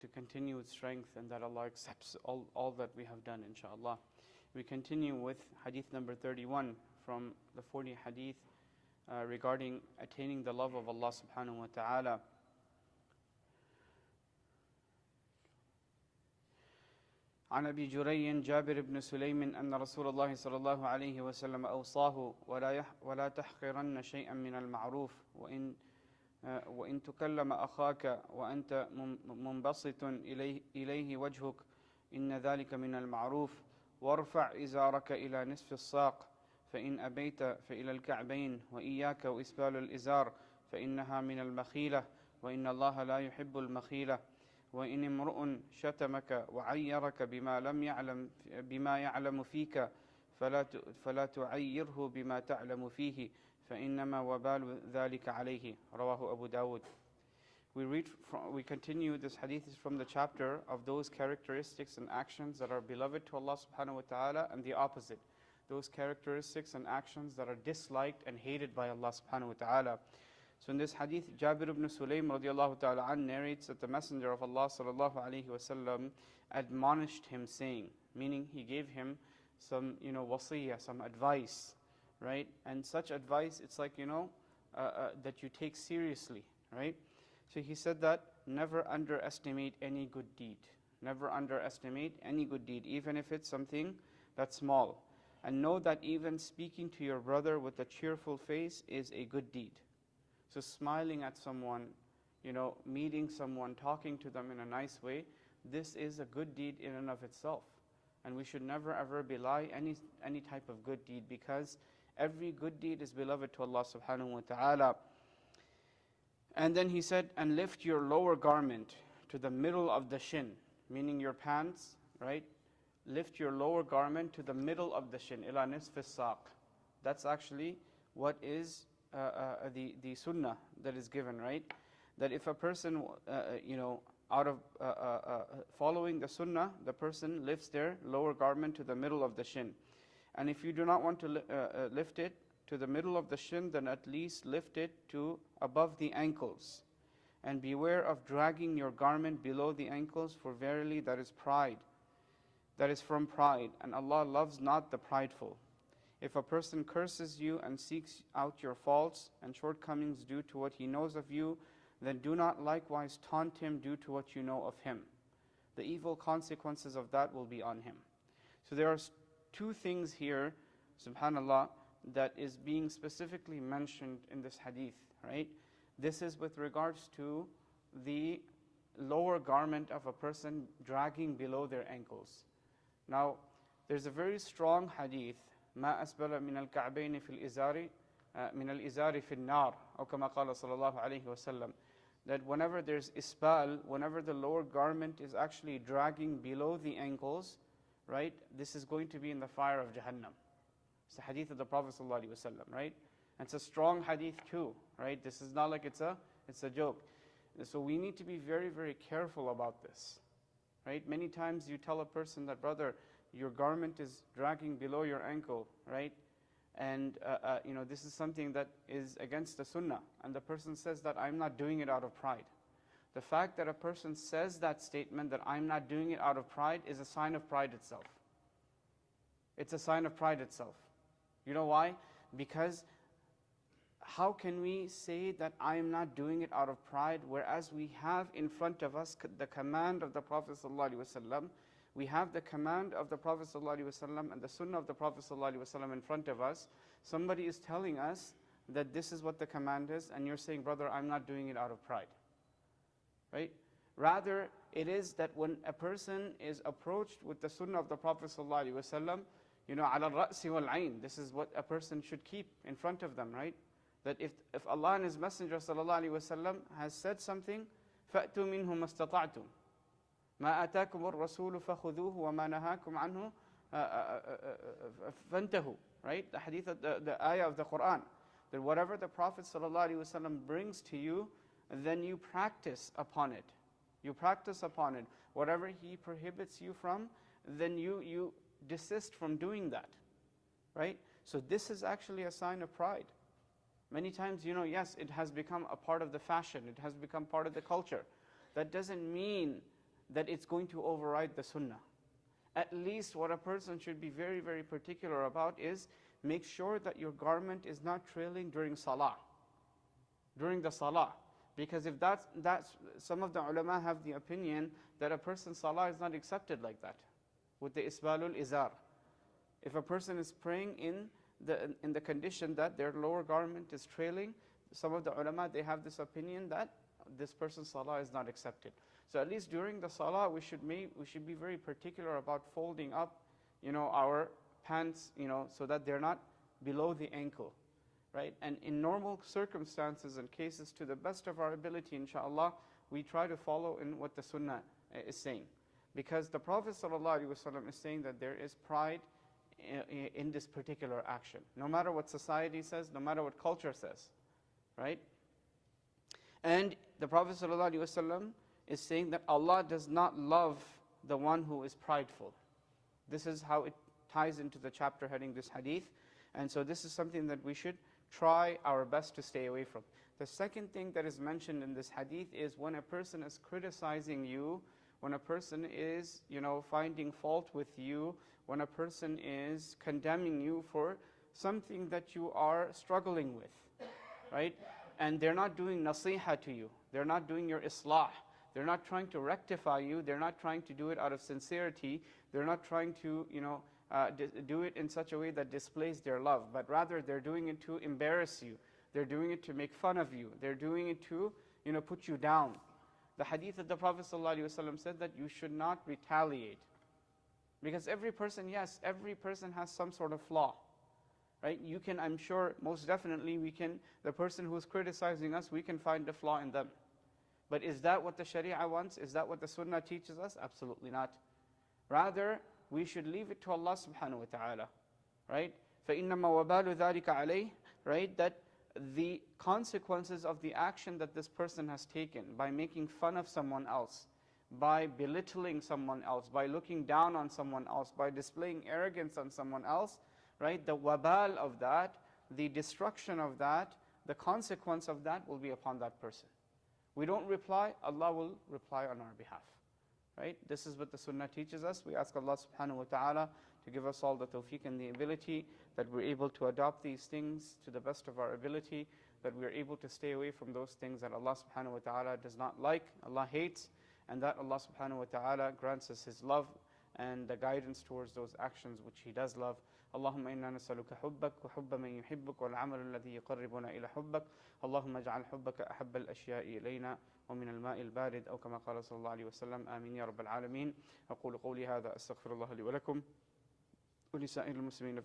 to continue with strength and that Allah accepts all that we have done, inshaAllah. We continue with hadith number 31 from the 40 hadith regarding attaining the love of Allah subhanahu wa ta'ala. عن أبي جري جابر بن سليم أن رسول الله صلى الله عليه وسلم أوصاه ولا تحقرن شيئا من المعروف وإن تكلم أخاك وأنت منبسط إليه وجهك إن ذلك من المعروف وارفع إزارك إلى نصف الساق فإن أبيت فإلى الكعبين وإياك وإسبال الإزار فإنها من المخيلة وإن الله لا يحب المخيلة وإن امرؤ شتمك وعيرك بما يعلم فيك فلا تعيره بما تعلم فيه فإنما وبال ذلك عليه رواه أبو داود. We continue. This hadith is from the chapter of those characteristics and actions that are beloved to Allah subhanahu wa ta'ala, and the opposite, those characteristics and actions that are disliked and hated by Allah subhanahu wa ta'ala. So in this hadith, Jabir ibn Sulaym radiallahu ta'ala narrates that the Messenger of Allah sallallahu alayhi wasallam admonished him, saying, meaning he gave him some, wasiyah, some advice, right? And such advice, it's like, that you take seriously, right? So he said that never underestimate any good deed. Never underestimate any good deed, even if it's something that's small. And know that even speaking to your brother with a cheerful face is a good deed. So smiling at someone, meeting someone, talking to them in a nice way, this is a good deed in and of itself. And we should never ever belie any type of good deed, because every good deed is beloved to Allah subhanahu wa ta'ala. And then he said, and lift your lower garment to the middle of the shin, meaning your pants, right? Lift your lower garment to the middle of the shin, ila nisf as-saq. That's actually what is the sunnah that is given, right? That if a person, out of following the sunnah, the person lifts their lower garment to the middle of the shin. And if you do not want to lift it to the middle of the shin, then at least lift it to above the ankles. And beware of dragging your garment below the ankles, for verily that is pride. That is from pride, and Allah loves not the prideful. If a person curses you and seeks out your faults and shortcomings due to what he knows of you, then do not likewise taunt him due to what you know of him. The evil consequences of that will be on him. So there are two things here, subhanallah, that is being specifically mentioned in this hadith, right? This is with regards to the lower garment of a person dragging below their ankles. Now, there's a very strong hadith, ما أسبل من الكعبين في الإزار من الإزار في النار أو كما قال صلى الله عليه وسلم, that whenever there's isbal, whenever the lower garment is actually dragging below the ankles, right, this is going to be in the fire of Jahannam. It's the hadith of the Prophet صلى الله عليه وسلم, right? And it's a strong hadith too, right? This is not like it's a joke. So we need to be very, very careful about this, right? Many times you tell a person that, brother, your garment is dragging below your ankle, right? And this is something that is against the sunnah. And the person says that I'm not doing it out of pride. The fact that a person says that statement, that I'm not doing it out of pride, is a sign of pride itself. It's a sign of pride itself. You know why? Because how can we say that I am not doing it out of pride, whereas we have in front of us the command of the Prophet ﷺ, we have the command of the Prophet ﷺ and the sunnah of the Prophet ﷺ in front of us. Somebody is telling us that this is what the command is, and you're saying, brother, I'm not doing it out of pride, right? Rather, it is that when a person is approached with the sunnah of the Prophet ﷺ, ala al-ra'si wal-ayn, this is what a person should keep in front of them, right? That if Allah and His Messenger ﷺ has said something, فَأْتُوا مِنْهُ مَسْتَطَعْتُمْ مَا آتَاكُمُ الرَّسُولُ فَخُذُوهُ وَمَا نَهَاكُمْ عَنْهُ فَانْتَهُوا, right? The hadith, the ayah of the Quran, that whatever the Prophet ﷺ brings to you, then you practice upon it. You practice upon it. Whatever he prohibits you from, then you desist from doing that, right? So this is actually a sign of pride. Many times, yes, it has become a part of the fashion. It has become part of the culture. That doesn't mean that it's going to override the sunnah. At least what a person should be very, very particular about is make sure that your garment is not trailing during salah, during the salah. Because if that's some of the ulama have the opinion that a person's salah is not accepted like that, with the isbalul izar. If a person is praying in the condition that their lower garment is trailing, some of the ulama, they have this opinion that this person's salah is not accepted. So at least during the salah, we should be very particular about folding up, our pants, so that they're not below the ankle, right? And in normal circumstances and cases, to the best of our ability, inshallah, we try to follow in what the sunnah is saying. Because the Prophet ﷺ is saying that there is pride in this particular action. No matter what society says, no matter what culture says, right? And the Prophet ﷺ is saying that Allah does not love the one who is prideful. This is how it ties into the chapter heading, this hadith. And so this is something that we should try our best to stay away from. The second thing that is mentioned in this hadith is when a person is criticizing you, when a person is, finding fault with you, when a person is condemning you for something that you are struggling with, right? And they're not doing nasiha to you. They're not doing your islah. They're not trying to rectify you. They're not trying to do it out of sincerity. They're not trying to, do it in such a way that displays their love. But rather, they're doing it to embarrass you. They're doing it to make fun of you. They're doing it to, put you down. The hadith of the Prophet ﷺ said that you should not retaliate. Because every person has some sort of flaw. Right? I'm sure, most definitely, the person who's criticizing us, we can find a flaw in them. But is that what the Sharia wants? Is that what the Sunnah teaches us? Absolutely not. Rather, we should leave it to Allah subhanahu wa ta'ala. Right? فَإِنَّمَا وَبَالُ ذَلِكَ عَلَيْهِ. Right? That the consequences of the action that this person has taken, by making fun of someone else, by belittling someone else, by looking down on someone else, by displaying arrogance on someone else, right? The wabal of that, the destruction of that, the consequence of that will be upon that person. We don't reply, Allah will reply on our behalf. Right? This is what the Sunnah teaches us. We ask Allah subhanahu wa ta'ala to give us all the tawfiq and the ability that we're able to adopt these things to the best of our ability, that we're able to stay away from those things that Allah subhanahu wa ta'ala does not like, Allah hates, and that Allah subhanahu wa ta'ala grants us His love and the guidance towards those actions which He does love. اللهم إنا نسألك حبك وحب من يحبك والعمل الذي يقربنا إلى حبك اللهم اجعل حبك أحب الأشياء إلينا ومن الماء البارد أو كما قال صلى الله عليه وسلم آمين يا رب العالمين. أقول قولي هذا أستغفر الله لي ولكم ولسائر المسلمين